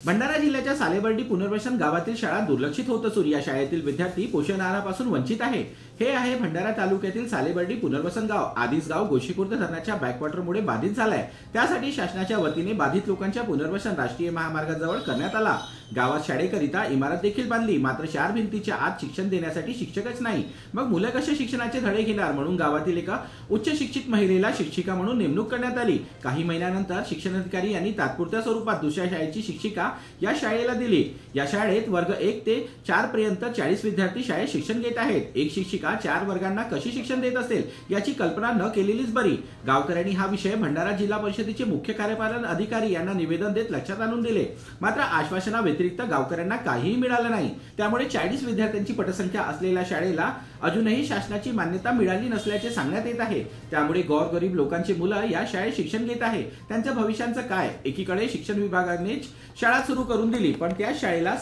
भंडारा जिल्ह्याच्या सालेबर्डी पुनर्वसन गावातील शाळा दुर्लक्षित होत असून या शाळेतील विद्यार्थी पोषण आहारापासून वंचित आहे। हे आहे भंडारा तालुक्यातील सालेबर्डी पुनर्वसन गाव। आधीच गाव गोशीखुर्द धरणाच्या बॅकवॉटरमुळे बाधित झालाय। त्यासाठी शासनाच्या वतीने बाधित लोकांच्या पुनर्वसन राष्ट्रीय महामार्गाजवळ करण्यात आला। गावात शाळेकरिता इमारत देखील बांधली, मात्र चार भिंतीच्या आत शिक्षण देण्यासाठी शिक्षकच नाही। मग मुलं कसे शिक्षणाचे धडे घेणार म्हणून गावातील एका उच्च शिक्षित महिलेला शिक्षिका म्हणून नेमणूक करण्यात आली। काही महिन्यानंतर शिक्षणाधिकारी यांनी तात्पुरत्या स्वरूपात दुसऱ्या शाळेची शिक्षिका या शाळेला दिली। या शाळेत वर्ग 1 ते 4 पर्यंत 40 विद्यार्थी शाळेत शिक्षण घेत आहेत। एक शिक्षिका 4 वर्गांना कशी शिक्षण देत असेल याची कल्पना न केलेलीच बरी। गावकऱ्यांनी हा विषय भंडारा जिल्हा परिषदेचे मुख्य कार्यपालन अधिकारी यांना निवेदन देत लक्षात आणून दिले, मात्र आश्वासना व्यतिरिक्त गावकऱ्यांना काहीही मिळालं नाही। त्यामुळे 40 विद्यार्थ्यांची पटसंख्या असलेल्या शाळेला अजूनही शासनाची मान्यता मिळाली नसल्याचे सांगण्यात येत आहे। त्यामुळे गोरगरीब लोकांची मुलं या शाळेत शिक्षण घेत आहे, त्यांच्या भविष्याचं काय? एकीकडे शिक्षण विभागाने शाळा सुरू करून दिली, पण त्या शाळेला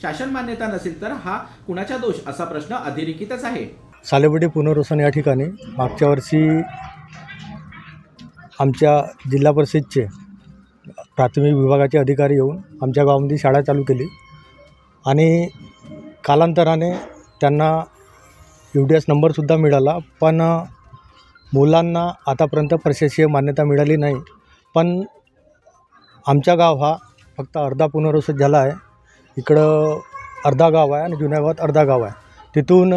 शासन मान्यता नसेल तर हा कुणाचा दोष असा प्रश्न अधोरेखितच आहे। सालेबर्डी पुनर्वसन या ठिकाणी मागच्या वर्षी आमच्या जिल्हा परिषदचे प्राथमिक विभागाचे अधिकारी येऊन आमच्या गावामध्ये शाळा चालू केली आणि कालांतराने त्यांना UDS नंबरसुद्धा मिळाला, पण मुलांना आतापर्यंत प्रशासकीय मान्यता मिळाली नाही। पण आमचा गाव हा फक्त अर्धा पुनर्वसित झाला आहे। इकडं अर्धा गाव आहे आणि जुन्या गावात अर्धा गाव आहे। तिथून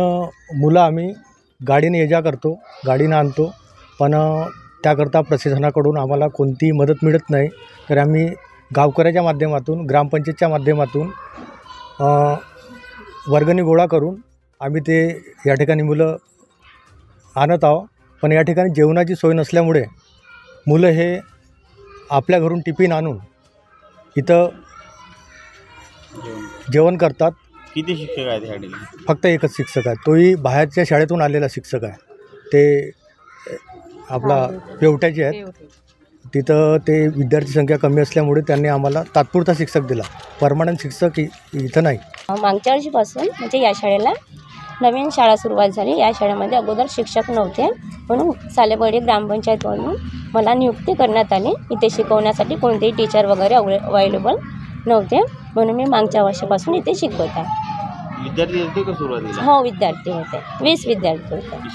मुलं आम्ही गाडीने ये जा करतो, गाडीनं आणतो, पण त्याकरता प्रशासनाकडून आम्हाला कोणतीही मदत मिळत नाही। तर आम्ही गावकऱ्याच्या माध्यमातून, ग्रामपंचायतच्या माध्यमातून वर्गणी गोळा करून आम्ही ते या ठिकाणी मुलं आणत आहोत। पण या ठिकाणी जेवणाची सोय नसल्यामुळे मुलं हे आपल्या घरून टिफिन आणून इथं जेवण करतात। किती शिक्षक आहेत या ठिकाणी? फक्त एकच शिक्षक आहे, तोही बाहेरच्या शाळेतून आलेला शिक्षक आहे। ते आपला पेवट्याचे आहेत। तिथं ते विद्यार्थी संख्या कमी असल्यामुळे त्यांनी आम्हाला तात्पुरता शिक्षक दिला, परमनंट शिक्षक इथं नाही। मागच्या वर्षीपासून म्हणजे या शाळेला नवीन शाळा सुरुवात झाली। या शाळेमध्ये अगोदर शिक्षक नव्हते, म्हणून सालेबर्डी ग्रामपंचायतमधून मला नियुक्ती करण्यात आली। इथे शिकवण्यासाठी कोणतेही टीचर वगैरे अवेलेबल नव्हते, म्हणून मी मागच्या वर्षापासून इथे शिकवत आहे। विद्यार्थी होते का सुरुवातीला? हो, विद्यार्थी होते, 20 विद्यार्थी होते।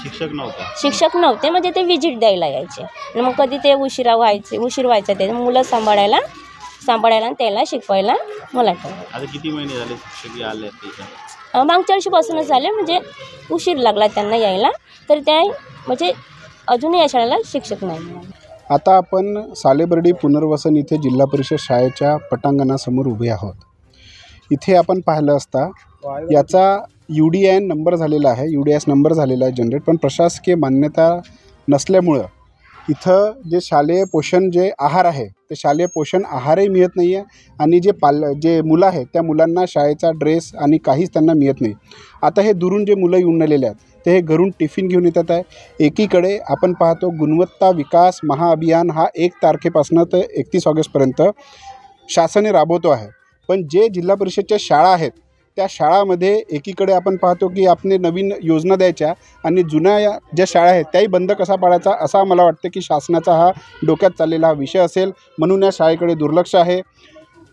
शिक्षक नव्हते म्हणजे ते विजिट द्यायला यायचे आणि मग कधी ते उशीर व्हायचं ते मुलं सांभाळायला आणि त्याला शिकवायला मला ठेवलं। आता किती महिने झाले शिक्षक आले आहेत? मागच्या वर्षीपासूनच झाले, म्हणजे उशीर लागला त्यांना यायला, तर त्या म्हणजे अजूनही या शाळेला शिक्षक नाही मिळाले। आता आपण सालेबर्डी पुनर्वसन इथे जिल्हा परिषद शाळेच्या पटांगणासमोर उभे आहोत। इथे आपण पाहिलं असता याचा UDN नंबर झालेला आहे, UDS नंबर झालेला आहे जनरेट, पण प्रशासकीय मान्यता नसल्यामुळं इथं जे शालेय पोषण जे आहार आहे ते शालेय पोषण आहारही मिळत नाही आहे आणि जे मुलं आहेत त्या मुलांना शाळेचा ड्रेस आणि काहीच त्यांना मिळत नाही। आता हे दुरून जे मुलं येऊन आलेले आहेत ते हे घरून टिफिन घेऊन येतात आहे। एकीकडे आपण पाहतो गुणवत्ता विकास महाअभियान हा 1 तारखेपासून तर 31 ऑगस्टपर्यंत शासनाने राबवतो आहे, पण जे जिल्हा परिषदच्या शाळा आहेत त्या शाळामध्ये एकीकडे आपण पाहतो की आपले नवीन योजना द्यायच्या आणि जुन्या ज्या शाळा आहेत त्याही बंद कसा पाडायचा असा मला वाटतं की शासनाचा हा डोक्यात चाललेला हा विषय असेल, म्हणून या शाळेकडे दुर्लक्ष आहे।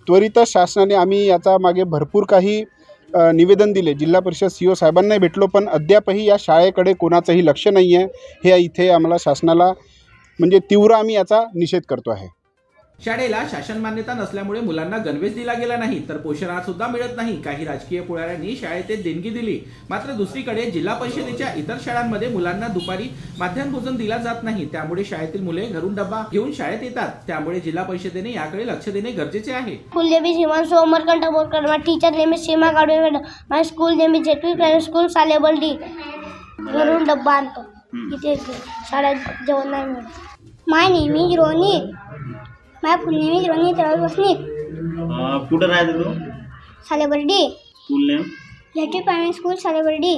त्वरितच शासनाने आम्ही याचा मागे भरपूर काही निवेदन दिले, जिल्हा परिषद CO साहेबांनाही भेटलो, पण अद्यापही या शाळेकडे कोणाचंही लक्ष नाही आहे। हे इथे आम्हाला शासनाला म्हणजे तीव्र आम्ही याचा निषेध करतो आहे। शाळेला शासन मान्यता नसल्यामुळे मुलांना गणवेश दिला गेला नाही, तर पोषण आहार सुद्धा मिळत नाही। काही राजकीय पुढाऱ्यांनी शाळेत देणगी दिली, मात्र दुसरीकडे जिल्हा परिषदेच्या इतर शाळांमध्ये मुलांना दुपारी मध्याह्न भोजन दिला जात नाही। त्यामुळे शाळेतील मुले घरून डब्बा घेऊन शाळेत येतात। त्यामुळे जिल्हा परिषदेने याकडे लक्ष देणे गरजेचे आहे। स्कूल नेमी Himanshu Amarkant Borkar, my teacher name is Seema Gadwe, my school name is जेटवी प्रायमरी स्कूल सालेबर्डी। घरून डब्बा आणतो, इथे शाळेत जेवण नाही मिळत। My name is Roni, my full name is Roni Vasnit. कुठं राहते तू? सालेबर्डी। School name? जेटवी प्रायमरी स्कूल सालेबर्डी।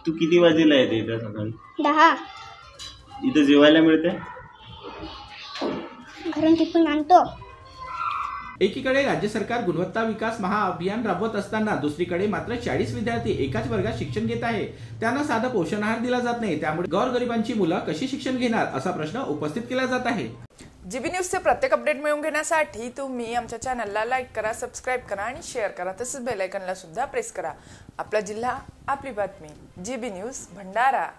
तू किती वाजेला येते इथं सकाळी? 10। इथं जेवायला मिळते? घरून टिफिन आणतो। एकीकडे राज्य सरकार गुणवत्ता विकास महाअभियान राबवत असताना दुसरीकडे मात्र 40 विद्यार्थी एकाच वर्गात शिक्षण घेत आहे। त्यांना साधा पोषण आहार दिला जात नाही। त्यामुळे गोरगरिबांची मुलं कशी शिक्षण घेणार असा प्रश्न उपस्थित केला जात आहे। जीबी न्यूजचे प्रत्येक अपडेट मिळवून घेण्यासाठी तुम्ही आमच्या चॅनलला लाईक करा, सबस्क्राईब करा आणि शेअर करा. तसेच बेल आयकॉनला सुद्धा प्रेस करा. आपला जिल्हा, आपली बातमी. GB news Bhandara.